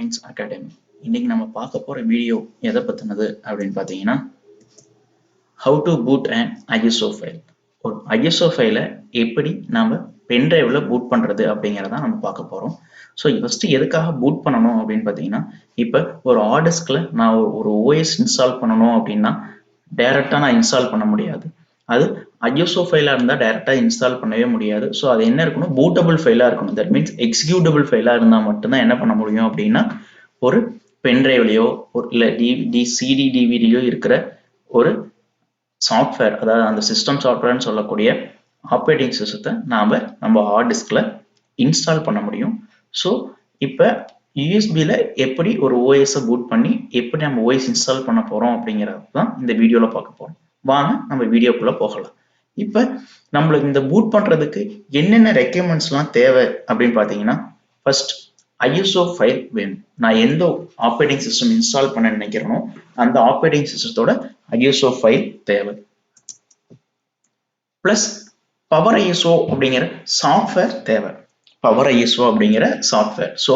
Nminds Academy. இன்னைக்கு நம்ம பார்க்க போற வீடியோ எதை பத்தினது அப்படின்னு பார்த்தீங்கன்னா how to boot an ISO file. ஒரு ISO ஃபைலை எப்படி நாம பென்டிரைவ்ல பூட் பண்றது அப்படிங்கிறத நம்ம பார்க்க போறோம். ஸோ ஃபர்ஸ்ட் எதுக்காக பூட் பண்ணணும் அப்படின்னு பார்த்தீங்கன்னா, இப்போ ஒரு ஹார்ட் டிஸ்க்ல நான் ஒரு OS இன்ஸ்டால் பண்ணணும் அப்படின்னா டைரக்டா நான் இன்ஸ்டால் பண்ண முடியாது. அது ISO ஃபைலா இருந்தால் டைரக்டா இன்ஸ்டால் பண்ணவே முடியாது. ஸோ அது என்ன இருக்கணும், பூட்டபிள் ஃபைலா இருக்கணும். தட் மீன்ஸ் எக்ஸிக்யூட்டபிள் ஃபைலா இருந்தால் மட்டும்தான் என்ன பண்ண முடியும் அப்படின்னா, ஒரு பென்டிரைவ்லையோ இல்லை சிடி டிவிடியோ இருக்கிற ஒரு சாஃப்ட்வேர், அதாவது அந்த சிஸ்டம் சாஃப்ட்வேர்னு சொல்லக்கூடிய ஆப்ரேட்டிங் சிஸ்டத்தை நம்ம ஹார்ட் டிஸ்க்ல இன்ஸ்டால் பண்ண முடியும். ஸோ இப்போ யூஎஸ்பியில் எப்படி ஒரு ஓஎஸை பூட் பண்ணி எப்படி நம்ம ஓஎஸ் இன்ஸ்டால் பண்ண போறோம் அப்படிங்கிறது தான் இந்த வீடியோவில் பார்க்க போறோம். வாங்க நம்ம வீடியோக்குள்ள போகலாம். இப்போ நம்மளுக்கு இந்த பூட் பண்றதுக்கு என்னென்ன ரெக்யர்மெண்ட்ஸ்லாம் தேவை அப்படின்னு பார்த்தீங்கன்னா, ஃபர்ஸ்ட் ISO ஃபைல் வேணும். நான் எந்த ஆப்ரேட்டிங் சிஸ்டம் இன்ஸ்டால் பண்ண நினைக்கிறேனோ அந்த ஆப்ரேட்டிங் சிஸ்டத்தோட ISO ஃபைல் தேவை. பிளஸ் பவர் ISO அப்படிங்கிற சாஃப்ட்வேர் தேவை. பவர் ISO அப்படிங்கிற சாஃப்ட்வேர். ஸோ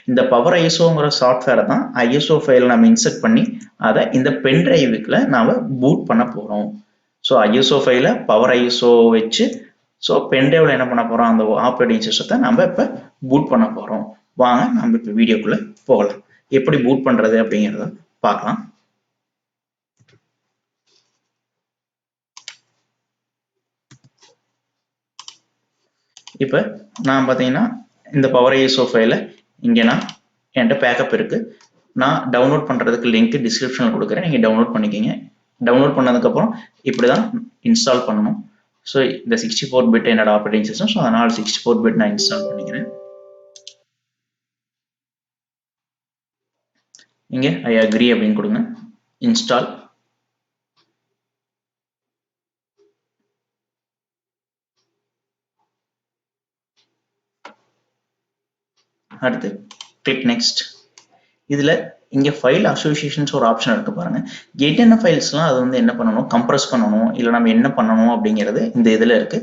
இந்த பவர் ISOங்கிற சாஃப்ட்வேரை தான் ISO ஃபைல் நம்ம இன்சர்ட் பண்ணி அதை இந்த பென்டிரைவுக்குள்ள நாம பூட் பண்ண போறோம். ஸோ ISO ஃபைலை பவர் ISO வச்சு ஸோ பென்டிரைவ்ல என்ன பண்ண போறோம், அந்த ஆப்ரேட்டிங் சிஸ்டத்தை நம்ம இப்ப பூட் பண்ண போறோம். வாங்க நம்ம இப்ப வீடியோக்குள்ள போகலாம். எப்படி பூட் பண்றது அப்படிங்கிறத பார்க்கலாம். இப்ப நான் பாத்தீங்கன்னா இந்த பவர் ISO ஃபைல இங்க என்கிட்ட பேக்கப் இருக்கு. நான் டவுன்லோட் பண்றதுக்கு லிங்க் டிஸ்கிரிப்ஷன்ல கொடுக்குறேன், நீங்க டவுன்லோட் பண்ணிக்கோங்க. டவுன்லோட் பண்ணதுக்கு அப்புறம் இப்படிதான் இன்ஸ்டால் பண்ணணும். ஸோ இந்த 64 பிட் என்னோட ஆப்ரேட்டிங் சிஸ்டம், ஸோ அதனால 64 பிட் நான் இன்ஸ்டால் பண்ணிக்கிறேன். இங்க ஐ அக்ரி அப்படின்னு கொடுங்க. இன்ஸ்டால். அடுத்து கிளிக் நெக்ஸ்ட். இதுல இங்க ஃபைல் அசோசியேஷன்ஸ் ஒரு ஆப்ஷன் இருக்கு பாருங்க. என்னென்ன ஃபைல்ஸ்லாம் அது வந்து என்ன பண்ணணும், கம்ப்ரஸ் பண்ணணும், இல்லை நம்ம என்ன பண்ணணும் அப்படிங்கிறது இந்த இதுல இருக்கு.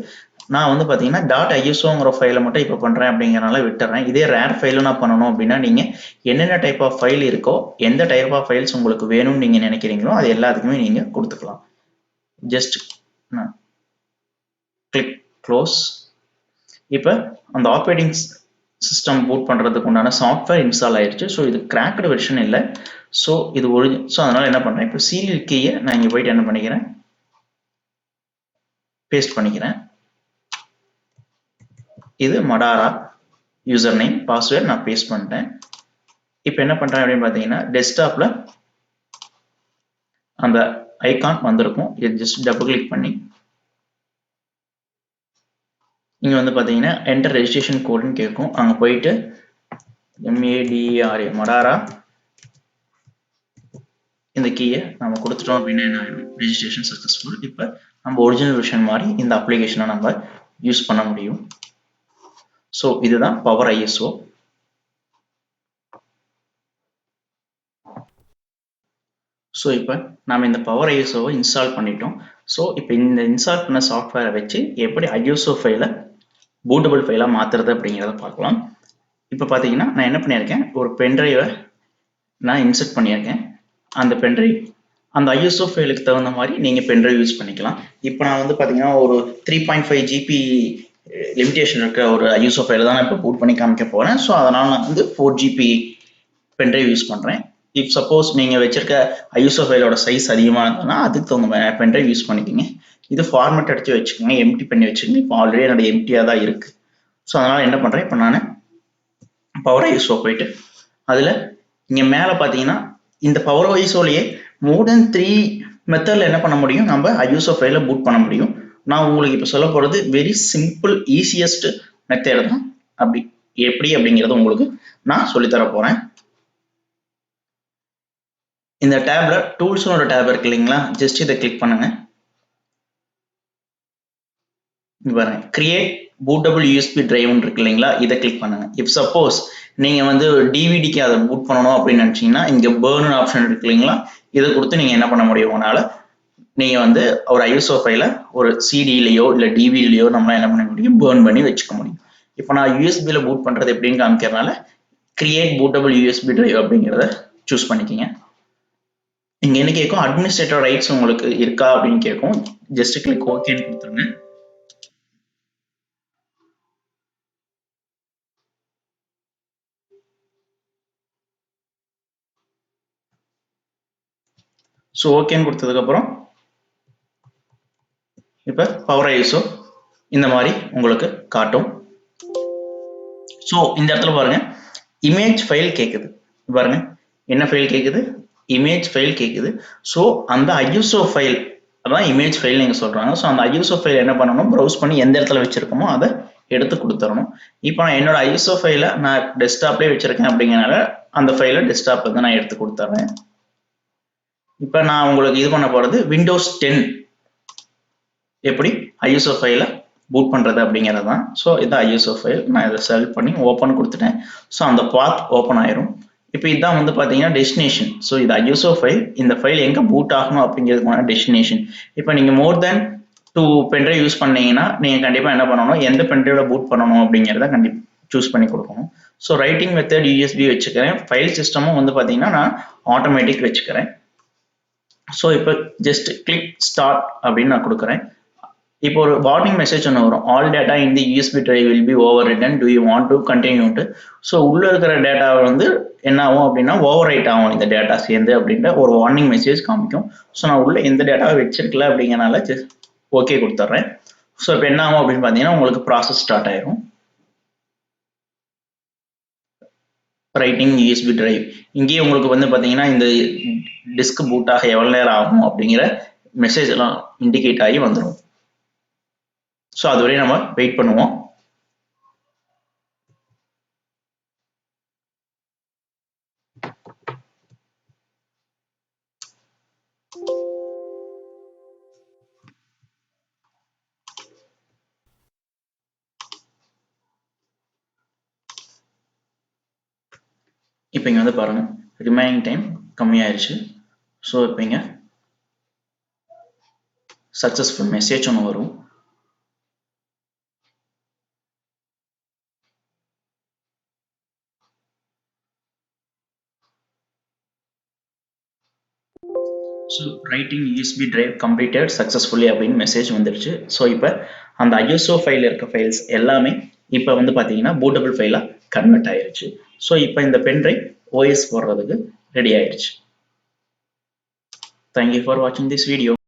நான் பாத்தீங்கன்னா .isoங்கிற ஃபைலை மட்டும் இப்போ பண்றேன் அப்படிங்கறனால விட்டுறேன். இதே ரேர் ஃபைலும் நான் பண்ணணும் அப்படின்னா நீங்க என்னென்ன டைப் ஆஃப் ஃபைல் இருக்கோ, எந்த டைப் ஆஃப் ஃபைல்ஸ் உங்களுக்கு வேணும்னு நீங்க நினைக்கிறீங்களோ அது எல்லாத்துக்குமே நீங்க கொடுத்துக்கலாம். Just click close. இப்போ அந்த ஆப்ரேட்டிங் சிஸ்டம் பூட் பண்றதுக்கு உண்டான சாஃப்ட்வேர் இன்ஸ்டால் ஆயிடுச்சு. ஸோ இது கிராக்டு வெர்ஷன் இல்லை. ஸோ இது ஸோ அதனால என்ன பண்றேன், இப்போ சீரியல் கீயை நான் இங்க போயிட்டு என்ன பண்ணிக்கிறேன், பேஸ்ட் பண்ணிக்கிறேன். இது மடாரா யூசர் நேம், பாஸ்வேர்ட் நான் பேஸ்ட் பண்ணிட்டேன். இப்போ என்ன பண்றேன் அப்படின்னு பாத்தீங்கன்னா, டெஸ்க்டாப்ல அந்த ஐகான் வந்திருக்கும். இது ஜஸ்ட் டபுள் கிளிக் பண்ணி இங்க பாத்தீங்கன்னா என்டர் ரெஜிஸ்ட்ரேஷன் கோடுன்னு கேட்கும். அங்க போயிட்டு MADRA மடாரா இந்த கீயை நம்ம கொடுத்துட்டோம் அப்படின்னா என்ன ஆயிடும், ரெஜிஸ்ட்ரேஷன் சக்சஸ்ஃபுல். இப்போ நம்ம ஒரிஜினல் வெர்ஷன் மாதிரி இந்த அப்ளிகேஷனை நம்ம யூஸ் பண்ண முடியும். ஸோ இதுதான் பவர் ISO. ஸோ இப்போ நாம இந்த பவர் ISOவை இன்ஸ்டால் பண்ணிட்டோம். ஸோ இப்போ இந்த இன்ஸ்டால் பண்ண சாஃப்ட்வேரை வச்சு எப்படி ISO ஃபைலை பூட்டபிள் ஃபைலாக மாற்றுறது அப்படிங்கிறத பார்க்கலாம். இப்போ பார்த்தீங்கன்னா நான் என்ன பண்ணியிருக்கேன், ஒரு பென்ட்ரைவை நான் இன்சர்ட் பண்ணியிருக்கேன். அந்த பென்ட்ரைவ் அந்த ISO ஃபைலுக்கு தகுந்த மாதிரி நீங்கள் பென்ட்ரைவ் யூஸ் பண்ணிக்கலாம். இப்போ நான் பார்த்தீங்கன்னா ஒரு 3.5 GB லிமிடேஷன் இருக்க ஒரு ISO ஃபைலை தான் நான் இப்போ பூட் பண்ணி காமிக்க போகிறேன். ஸோ அதனால் நான் 4 GB பென்ட்ரைவ் யூஸ் பண்ணுறேன். இஃப் சப்போஸ் நீங்கள் வச்சிருக்க ISO ஃபைலோட சைஸ் அதிகமாக இருந்ததுன்னா அதுக்கு தகுந்த பென்ட்ரைவ் யூஸ் பண்ணிக்கோங்க. இது ஃபார்மேட் அடிச்சு வச்சுக்கோங்க, எம்டி பண்ணி வச்சுக்கோங்க. இப்போ ஆல்ரெடி என்னோட எம்டியாக தான் இருக்கு. ஸோ அதனால என்ன பண்ணுறேன், இப்போ நான் பவர் ISO போயிட்டு அதில் இங்கே மேலே பார்த்தீங்கன்னா இந்த பவர் ISOலயே மோர் தென் 3 மெத்தடில் என்ன பண்ண முடியும், நம்ம ISO ஃபைலை பூட் பண்ண முடியும். நான் உங்களுக்கு இப்போ சொல்ல போகிறது வெரி சிம்பிள் ஈஸியஸ்ட் மெத்தட் தான். அப்படி எப்படி அப்படிங்கிறது உங்களுக்கு நான் சொல்லித்தர போகிறேன். இந்த டேப்ல டூல்ஸ்னு ஒரு டேப் இருக்கு இல்லைங்களா, ஜஸ்ட் இதை கிளிக் பண்ணுங்க. பாருங்க கிரியேட் பூட்டபிள் USB டிரைவ்னு இருக்கு இல்லைங்களா, இதை கிளிக் பண்ணுங்க. இப் சப்போஸ் நீங்க டிவிடிக்கு அதை பூட் பண்ணணும் அப்படின்னு நினைச்சீங்கன்னா இங்க பர்ன் ஆப்ஷன் இருக்கு இல்லைங்களா, இதை கொடுத்து நீங்க என்ன பண்ண முடியும், உங்களால நீங்க ஒரு ISO ஃபைல ஒரு சிடிலையோ இல்லை டிவிடிலையோ நம்மளால என்ன பண்ண முடியும், பர்ன் பண்ணி வச்சுக்க முடியும். இப்போ நான் USB பூட் பண்றது எப்படின்னு காமிக்கிறதுனால கிரியேட் bootable USB drive அப்படிங்கிறத சூஸ் பண்ணிக்கிங்க. இங்க என்ன கேட்கும், அட்மினிஸ்ட்ரேட்டர் ரைட்ஸ் உங்களுக்கு இருக்கா அப்படின்னு கேட்கும். ஜஸ்ட் கிளிக் ஓகேன்னு கொடுத்துருங்க. ஸோ ஓகேன்னு கொடுத்ததுக்கப்புறம் இப்போ பவர் ஐஎஸ்ஓ இந்த மாதிரி உங்களுக்கு காட்டும். ஸோ இந்த இடத்துல பாருங்க இமேஜ் ஃபைல் கேட்குது. பாருங்க என்ன ஃபைல் கேட்குது, இமேஜ் ஃபைல் கேட்குது. ஸோ அந்த ஐஎஸ்ஓ ஃபைல் அதான் இமேஜ் ஃபைல் நீங்கள் சொல்கிறாங்க. ஸோ அந்த ஐஎஸ்ஓ ஃபைல் என்ன பண்ணணும், ப்ரௌஸ் பண்ணி எந்த இடத்துல வச்சிருக்கோமோ அதை எடுத்து கொடுத்துடணும். இப்போ நான் என்னோட ஐஎஸ்ஓ ஃபைலை நான் டெஸ்க்டாப்லேயே வச்சிருக்கேன் அப்படிங்கிறனால அந்த ஃபைலை டெஸ்க்டாப்ல தான் நான் எடுத்து கொடுத்துட்றேன். இப்போ நான் உங்களுக்கு இது பண்ண போகிறது விண்டோஸ் 10 எப்படி ஐஎஸ்ஓ ஃபைலை பூட் பண்ணுறது அப்படிங்கிறது தான். ஸோ இது ஐஎஸ்ஓ ஃபைல், நான் இதை செலக்ட் பண்ணி ஓப்பன் கொடுத்துட்டேன். ஸோ அந்த பாத் ஓப்பன் ஆயிரும். இப்போ இதுதான் வந்து பார்த்தீங்கன்னா டெஸ்டினேஷன். ஸோ இது ஐஎஸ்ஓ ஃபைல், இந்த ஃபைல் எங்கே பூட் ஆகணும் அப்படிங்கிறதுக்கான டெஸ்டினேஷன். இப்போ நீங்கள் மோர் தென் 2 பென்ட்ரைவ் யூஸ் பண்ணீங்கன்னா நீங்கள் கண்டிப்பாக என்ன பண்ணணும், எந்த பென்ட்ரைவ்ல பூட் பண்ணணும் அப்படிங்கிறத கண்டிப்பாக சூஸ் பண்ணி கொடுக்கணும். ஸோ ரைட்டிங் மெத்தட் யூஎஸ்பி வச்சுக்கிறேன். ஃபைல் சிஸ்டமும் வந்து பார்த்தீங்கன்னா நான் ஆட்டோமேட்டிக் வச்சுக்கிறேன். ஸோ இப்போ ஜஸ்ட் கிளிக் ஸ்டார்ட் அப்படின்னு நான் கொடுக்குறேன். இப்போ ஒரு வார்னிங் மெசேஜ் ஒன்று வரும், all data in the USB drive will be overwritten, do you want to continue. So உள்ளே இருக்கிற டேட்டாவை வந்து என்ன ஆகும் அப்படின்னா ஓவர் ரைட் ஆகும் இந்த டேட்டா சேர்ந்து அப்படின்ற ஒரு வார்னிங் மெசேஜ் காமிக்கும். ஸோ நான் உள்ள எந்த டேட்டாவை வச்சிருக்கல அப்படிங்கிறனால ஜஸ்ட் ஓகே கொடுத்துட்றேன். ஸோ இப்போ என்ன ஆகும் அப்படின்னு பார்த்தீங்கன்னா உங்களுக்கு ப்ராசஸ் ஸ்டார்ட் ஆயிரும். ரைட்டிங் யூஎஸ்பி டிரைவ் இங்கேயே உங்களுக்கு வந்து பார்த்தீங்கன்னா இந்த டிஸ்க் பூட்டாக எவ்வளோ நேரம் ஆகும் அப்படிங்கிற மெசேஜ் எல்லாம் இண்டிகேட் ஆகி வந்துடும். ஸோ அதுவரை நம்ம வெயிட் பண்ணுவோம். இப்போ இங்கே வந்து பாருங்க ரிமைனிங் டைம் கம்மியாயிருச்சு. ஸோ இப்போ இங்கே சக்ஸஸ்ஃபுல் மெசேஜ் ஒன்று வரும். So writing USB drive completed successfully அப்படின்னு மெசேஜ் வந்துடுச்சு. ஸோ இப்போ அந்த ஐஎஸ்ஓ ஃபைல் இருக்க ஃபைல்ஸ் எல்லாமே இப்போ வந்து பார்த்தீங்கன்னா பூட்டபிள் ஃபைலாக கன்வெர்ட் ஆயிருச்சு. ஸோ இப்போ இந்த பென் டிரைவ் ஓஎஸ் போடுறதுக்கு ரெடி ஆயிடுச்சு. தேங்க்யூ ஃபார் வாட்சிங் திஸ் வீடியோ.